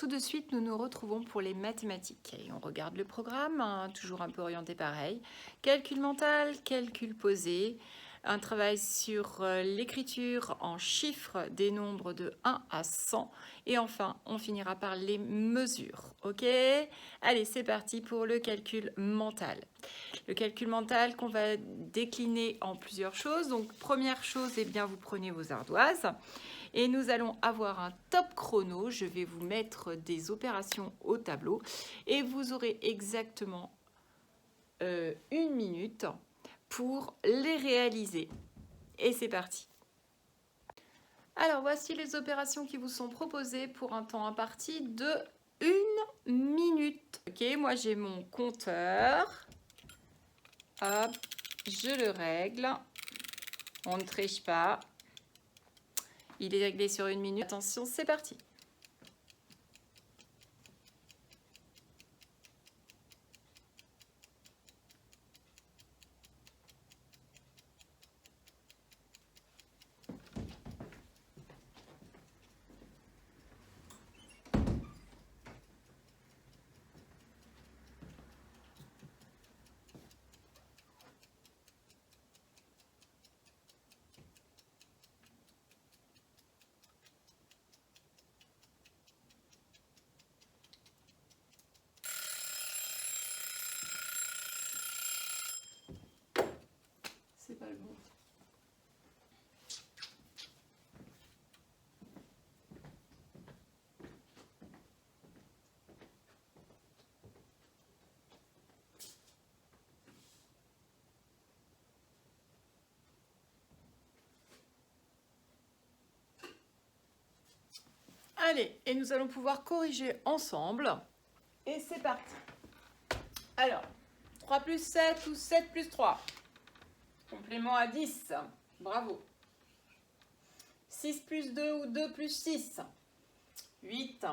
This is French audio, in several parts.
tout de suite, nous nous retrouvons pour les mathématiques. Et on regarde le programme, hein, toujours un peu orienté pareil. Calcul mental, calcul posé, un travail sur l'écriture en chiffres des nombres de 1 à 100. Et enfin, on finira par les mesures. Ok? Allez, c'est parti pour le calcul mental. Le calcul mental qu'on va décliner en plusieurs choses. Donc, première chose, eh bien, vous prenez vos ardoises. Et nous allons avoir un top chrono. Je vais vous mettre des opérations au tableau. Et vous aurez exactement 1 minute pour les réaliser. Et c'est parti. Alors, voici les opérations qui vous sont proposées pour un temps imparti de 1 minute. Ok, moi j'ai mon compteur. Hop, je le règle. On ne triche pas. Il est réglé sur 1 minute. Attention, c'est parti. C'est pas le bon. Allez, et nous allons pouvoir corriger ensemble. Et c'est parti. Alors, 3 plus 7 ou 7 plus 3. Complément à 10. Bravo. 6 plus 2 ou 2 plus 6. 8.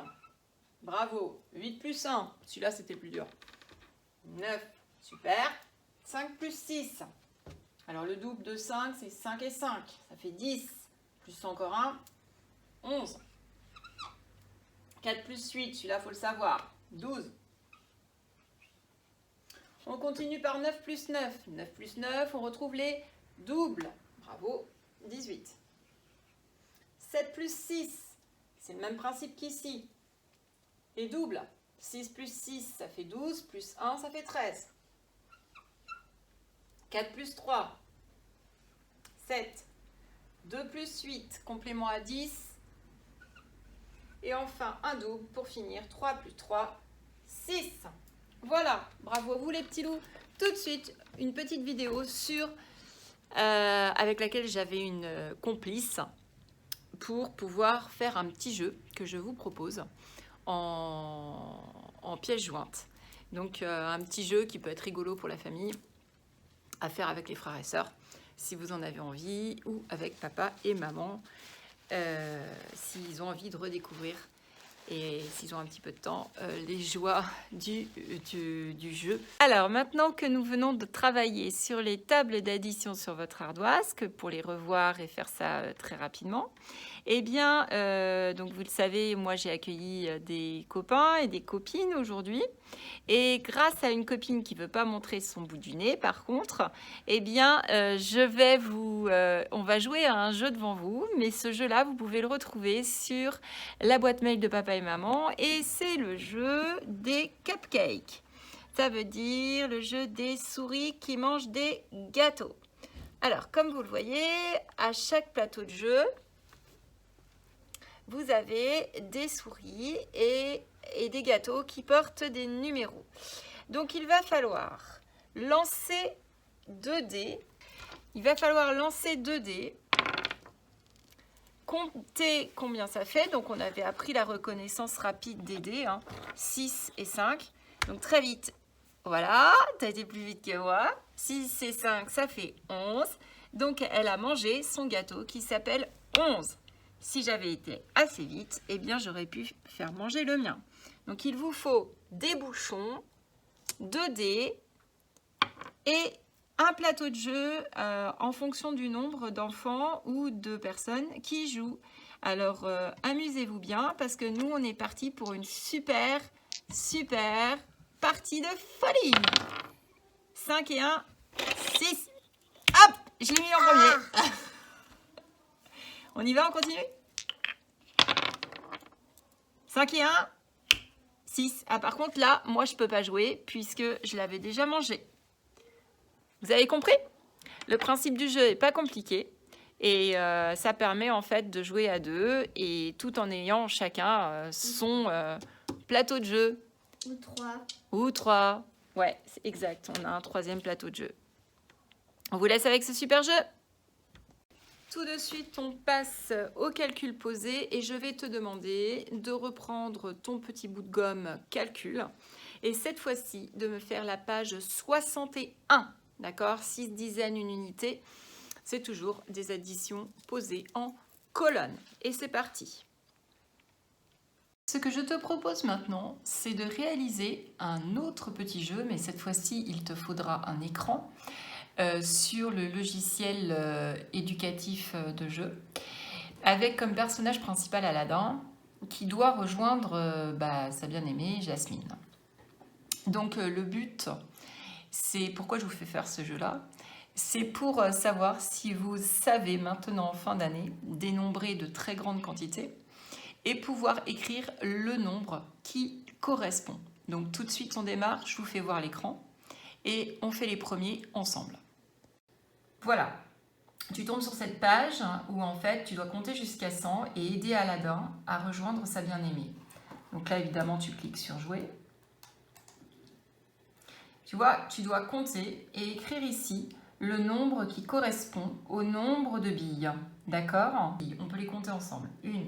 Bravo. 8 plus 1. Celui-là, c'était plus dur. 9. Super. 5 plus 6. Alors, le double de 5, c'est 5 et 5. Ça fait 10. Plus encore 1. 11. 4 plus 8. Celui-là, il faut le savoir. 12. On continue par 9 plus 9. 9 plus 9, on retrouve les doubles. Bravo. 18. 7 plus 6. C'est le même principe qu'ici. Les doubles. 6 plus 6, ça fait 12. Plus 1, ça fait 13. 4 plus 3. 7. 2 plus 8. Complément à 10. Et enfin, un double pour finir. 3 plus 3, 6. Voilà. Bravo à vous les petits loups. Tout de suite, une petite vidéo avec laquelle j'avais une complice pour pouvoir faire un petit jeu que je vous propose en pièces jointes. Donc un petit jeu qui peut être rigolo pour la famille à faire avec les frères et sœurs si vous en avez envie, ou avec papa et maman s'ils ont envie de redécouvrir, et s'ils ont un petit peu de temps, les joies du jeu. Alors, maintenant que nous venons de travailler sur les tables d'addition sur votre ardoise, que pour les revoir et faire ça très rapidement, eh bien, donc vous le savez, moi j'ai accueilli des copains et des copines aujourd'hui. Et grâce à une copine qui ne veut pas montrer son bout du nez, par contre, eh bien, on va jouer à un jeu devant vous. Mais ce jeu-là, vous pouvez le retrouver sur la boîte mail de papa et maman. Et c'est le jeu des cupcakes. Ça veut dire le jeu des souris qui mangent des gâteaux. Alors, comme vous le voyez, à chaque plateau de jeu, vous avez des souris et des gâteaux qui portent des numéros. Donc, il va falloir lancer 2 dés. Il va falloir lancer 2 dés. Compter combien ça fait. Donc, on avait appris la reconnaissance rapide des dés. 6 et 5. Donc, très vite. Voilà, tu as été plus vite que moi. 6 et 5, ça fait 11. Donc, elle a mangé son gâteau qui s'appelle 11. Si j'avais été assez vite, eh bien, j'aurais pu faire manger le mien. Donc, il vous faut des bouchons, 2 dés et un plateau de jeu en fonction du nombre d'enfants ou de personnes qui jouent Alors, amusez-vous bien parce que nous, on est parti pour une super partie de folie. 5 et 1, 6. Hop, je l'ai mis en premier. On y va, on continue? 5 et 1, 6. Ah, par contre, là, moi, je ne peux pas jouer puisque je l'avais déjà mangé. Vous avez compris? Le principe du jeu n'est pas compliqué. Et ça permet en fait de jouer à deux et tout en ayant chacun son plateau de jeu. Ou 3. Ou 3. Ouais, c'est exact. On a un troisième plateau de jeu. On vous laisse avec ce super jeu. Tout de suite, on passe au calcul posé et je vais te demander de reprendre ton petit bout de gomme calcul et cette fois-ci de me faire la page 61. D'accord? 6 dizaines, une unité. C'est toujours des additions posées en colonne. Et c'est parti. Ce que je te propose maintenant, c'est de réaliser un autre petit jeu, mais cette fois-ci, il te faudra un écran sur le logiciel éducatif de jeu, avec comme personnage principal Aladdin, qui doit rejoindre sa bien-aimée Jasmine. Donc le but, c'est pourquoi je vous fais faire ce jeu-là. C'est pour savoir si vous savez maintenant en fin d'année dénombrer de très grandes quantités et pouvoir écrire le nombre qui correspond. Donc tout de suite on démarre, je vous fais voir l'écran et on fait les premiers ensemble. Voilà, tu tombes sur cette page où en fait tu dois compter jusqu'à 100 et aider Aladdin à rejoindre sa bien-aimée. Donc là évidemment tu cliques sur jouer. Tu vois, tu dois compter et écrire ici le nombre qui correspond au nombre de billes. D'accord? On peut les compter ensemble. 1,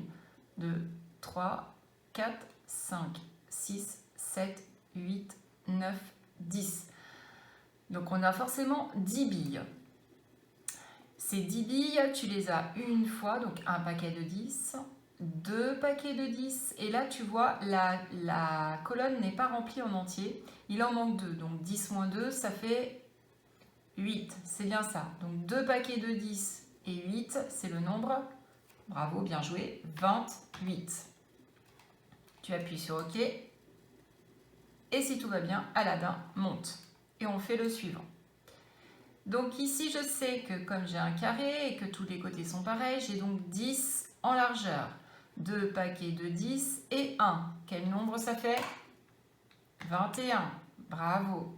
2, 3, 4, 5, 6, 7, 8, 9, 10. Donc on a forcément 10 billes. Ces 10 billes, tu les as une fois, donc un paquet de 10, deux paquets de 10. Et là, tu vois, la colonne n'est pas remplie en entier. Il en manque 2. Donc 10 moins 2, ça fait 8. C'est bien ça. Donc 2 paquets de 10 et 8, c'est le nombre. Bravo, bien joué. 28. Tu appuies sur OK. Et si tout va bien, Aladdin monte. Et on fait le suivant. Donc ici, je sais que comme j'ai un carré et que tous les côtés sont pareils, j'ai donc 10 en largeur. 2 paquets de 10 et 1. Quel nombre ça fait? 21. Bravo.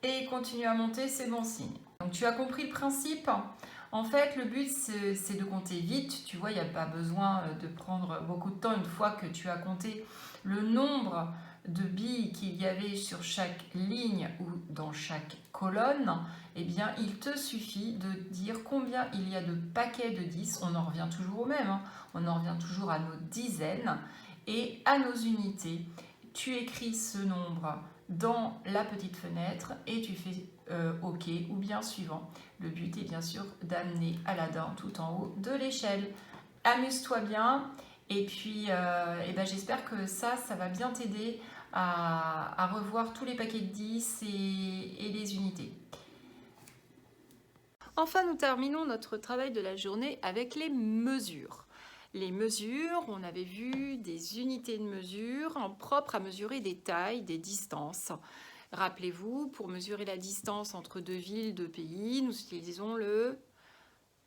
Et continue à monter, c'est bon signe. Donc tu as compris le principe? En fait, le but, c'est de compter vite. Tu vois, il n'y a pas besoin de prendre beaucoup de temps une fois que tu as compté le nombre de billes qu'il y avait sur chaque ligne ou dans chaque colonne. Eh bien, il te suffit de dire combien il y a de paquets de 10. On en revient toujours au même. Hein. On en revient toujours à nos dizaines et à nos unités. Tu écris ce nombre dans la petite fenêtre et tu fais OK ou bien suivant. Le but est bien sûr d'amener Aladdin tout en haut de l'échelle. Amuse-toi bien et puis j'espère que ça va bien t'aider à revoir tous les paquets de 10 et les unités. Enfin, nous terminons notre travail de la journée avec les mesures. Les mesures, on avait vu des unités de mesure propres à mesurer des tailles, des distances. Rappelez-vous, pour mesurer la distance entre deux villes, deux pays, nous utilisons le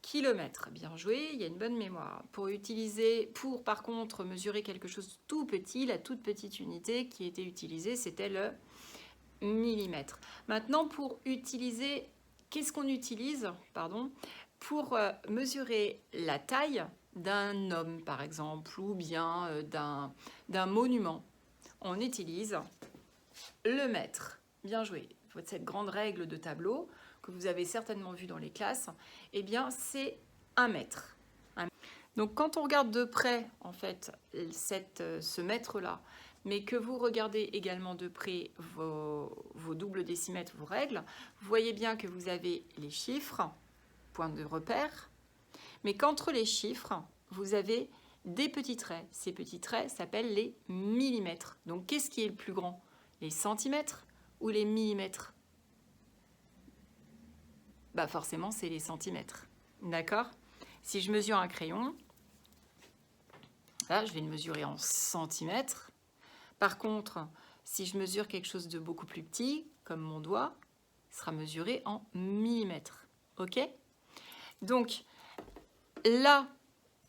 kilomètre. Bien joué, il y a une bonne mémoire. Pour par contre mesurer quelque chose de tout petit, la toute petite unité qui était utilisée, c'était le millimètre. Maintenant, pour utiliser, qu'est-ce qu'on utilise, pour mesurer la taille d'un homme, par exemple, ou bien d'un monument? On utilise le mètre. Bien joué. Cette grande règle de tableau que vous avez certainement vue dans les classes, eh bien, c'est 1 mètre. Donc, quand on regarde de près, en fait, ce mètre-là, mais que vous regardez également de près vos doubles décimètres, vos règles, vous voyez bien que vous avez les chiffres, point de repère, mais qu'entre les chiffres, vous avez des petits traits. Ces petits traits s'appellent les millimètres. Donc, qu'est-ce qui est le plus grand? Les centimètres ou les millimètres? Bah forcément, c'est les centimètres. D'accord? Si je mesure un crayon, là, je vais le mesurer en centimètres. Par contre, si je mesure quelque chose de beaucoup plus petit, comme mon doigt, il sera mesuré en millimètres. OK? Donc, là,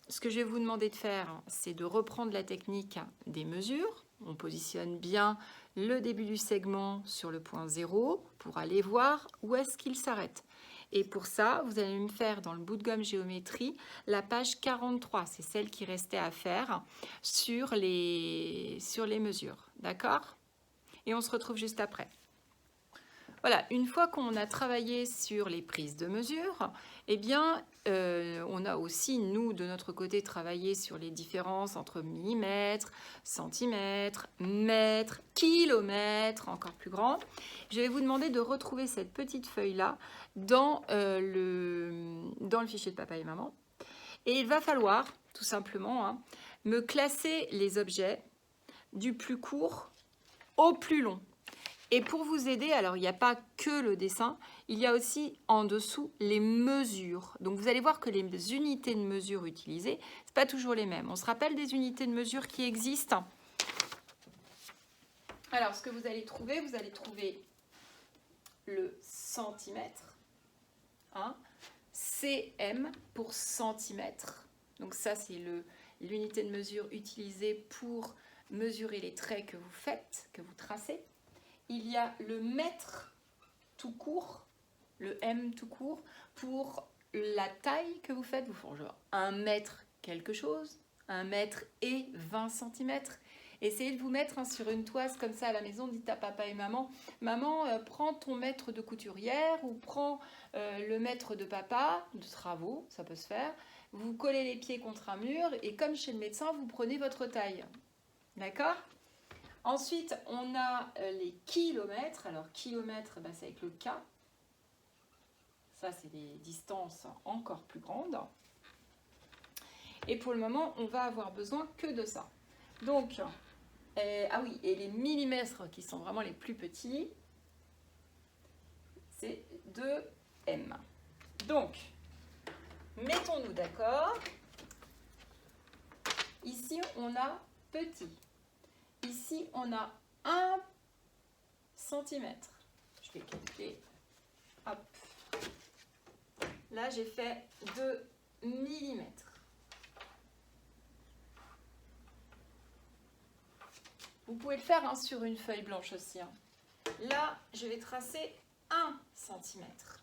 ce que je vais vous demander de faire, c'est de reprendre la technique des mesures. On positionne bien le début du segment sur le point 0 pour aller voir où est-ce qu'il s'arrête. Et pour ça, vous allez me faire dans le bout de gomme géométrie la page 43. C'est celle qui restait à faire sur les mesures. D'accord? Et on se retrouve juste après. Voilà, une fois qu'on a travaillé sur les prises de mesure, eh bien, on a aussi, nous, de notre côté, travaillé sur les différences entre millimètres, centimètres, mètres, kilomètres, encore plus grand. Je vais vous demander de retrouver cette petite feuille-là dans le fichier de papa et maman. Et il va falloir, tout simplement, me classer les objets du plus court au plus long. Et pour vous aider, alors il n'y a pas que le dessin, il y a aussi en dessous les mesures. Donc vous allez voir que les unités de mesure utilisées, ce n'est pas toujours les mêmes. On se rappelle des unités de mesure qui existent. Alors ce que vous allez trouver le centimètre, cm pour centimètre. Donc ça c'est l'unité de mesure utilisée pour mesurer les traits que vous faites, que vous tracez. Il y a le mètre tout court, le M tout court, pour la taille que vous faites. Vous faites genre 1 mètre quelque chose, 1 mètre et 20 cm. Essayez de vous mettre sur une toise comme ça à la maison, dites à papa et maman, maman, prends ton mètre de couturière ou prends le mètre de papa, de travaux, ça peut se faire. Vous collez les pieds contre un mur et comme chez le médecin, vous prenez votre taille. D'accord ? Ensuite, on a les kilomètres. Alors, kilomètres, c'est avec le K. Ça, c'est des distances encore plus grandes. Et pour le moment, on va avoir besoin que de ça. Donc, ah oui, et les millimètres qui sont vraiment les plus petits, c'est 2M. Donc, mettons-nous d'accord. Ici, on a petit. Ici, on a 1 centimètre. Je vais calculer. Hop. Là, j'ai fait 2 millimètres. Vous pouvez le faire sur une feuille blanche aussi. Là, je vais tracer 1 centimètre.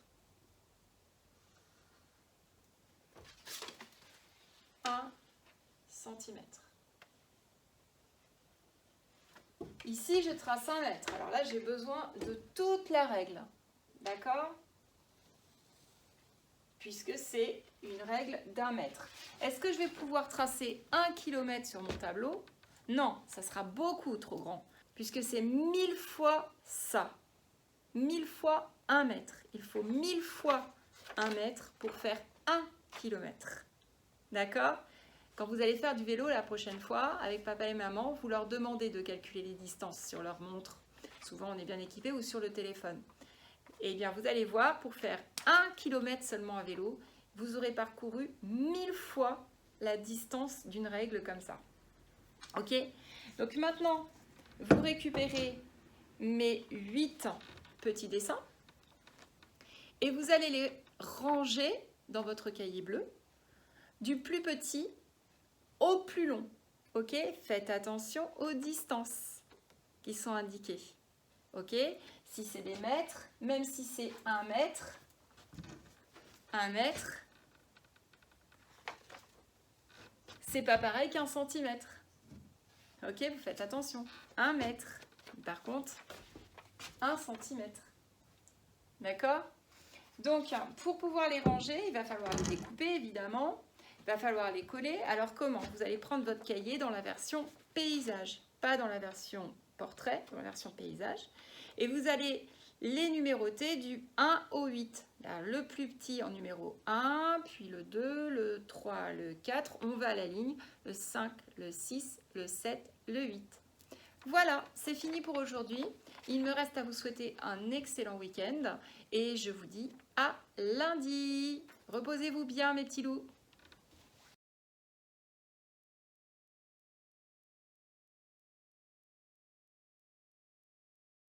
1 centimètre. Ici, je trace 1 mètre. Alors là, j'ai besoin de toute la règle. D'accord ? Puisque c'est une règle d'1 mètre. Est-ce que je vais pouvoir tracer 1 km sur mon tableau ? Non, ça sera beaucoup trop grand. Puisque c'est 1000 fois ça. 1000 fois 1 mètre. Il faut 1000 fois 1 mètre pour faire 1 km. D'accord ? Quand vous allez faire du vélo la prochaine fois, avec papa et maman, vous leur demandez de calculer les distances sur leur montre. Souvent, on est bien équipé ou sur le téléphone. Et bien, vous allez voir, pour faire 1 km seulement à vélo, vous aurez parcouru 1000 fois la distance d'une règle comme ça. Ok ? Donc maintenant, vous récupérez mes 8 petits dessins et vous allez les ranger dans votre cahier bleu du plus petit au plus long. Ok ? Faites attention aux distances qui sont indiquées. Ok ? Si c'est des mètres, même si c'est 1 mètre, c'est pas pareil qu'un centimètre. Ok ? Vous faites attention. 1 mètre. Par contre, 1 centimètre. D'accord ? Donc, pour pouvoir les ranger, il va falloir les découper, évidemment. Il va falloir les coller. Alors, comment ? Vous allez prendre votre cahier dans la version paysage, pas dans la version portrait, dans la version paysage. Et vous allez les numéroter du 1 au 8. Là, le plus petit en numéro 1, puis le 2, le 3, le 4. On va à la ligne, le 5, le 6, le 7, le 8. Voilà, c'est fini pour aujourd'hui. Il me reste à vous souhaiter un excellent week-end et je vous dis à lundi. Reposez-vous bien mes petits loups.